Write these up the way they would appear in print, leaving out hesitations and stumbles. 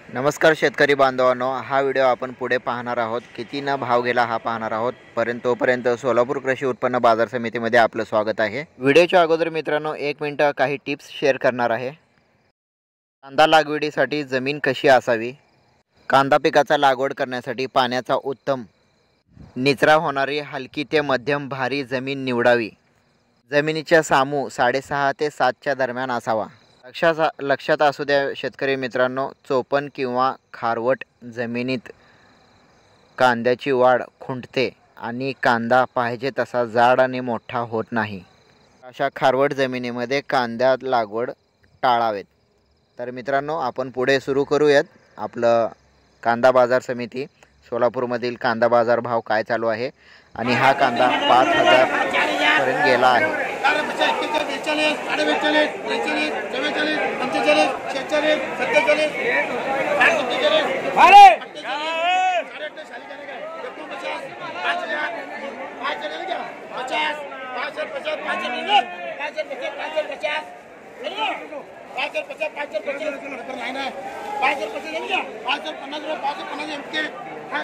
नमस्कार शेतकरी बांधवांनो, हा व्हिडिओ आपण पुढे पाहणार आहोत. किती न भाव गेला हा पाहणार आहोत. तोपर्यंत सोलापूर कृषी उत्पन्न बाजार समितीमध्ये आपलं स्वागत आहे. व्हिडिओच्या अगोदर मित्रांनो 1 मिनिट काही टिप्स शेअर करणार आहे. कांदा लागवडीसाठी जमीन कशी असावी, कांदा पिकाचा लागवड करण्यासाठी पाण्याचा उत्तम निचरा होणारी हलकी ते मध्यम भारी जमीन निवडावी. जमिनीच्या सामू 6.5 ते 7च्या दरम्यान असावा. लक्षात असू द्या शेतकरी मित्रांनो, चोपण किंवा खारवट जमिनीत कांद्याची वाढ खुंटते आणि कांदा पाहिजे तसा जाड आणि मोठा होत नाही. अशा खारवट जमिनीमध्ये कांदा लागवड टाळावेत. तर मित्रांनो, आपण पुढे सुरू करूयात. आपलं कांदा बाजार समिती सोलापूरमधील कांदा बाजार भाव काय चालू आहे आणि हा कांदा 5,000 पर्यंत गेला आहे.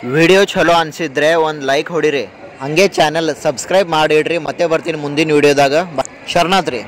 ವಿಡಿಯೋ ಚಲೋ ಅನಿಸಿದ್ರೆ ಒಂದು ಲೈಕ್ ಹೊಡಿರಿ. ಹಂಗೆ ಚಾನೆಲ್ ಸಬ್ಸ್ಕ್ರೈಬ್ ಮಾಡಿಡ್ರಿ. ಮತ್ತೆ ಬರ್ತೀನಿ ಮುಂದಿನ ವಿಡಿಯೋದಾಗ. ಶರಣಾರ್ಥಿ.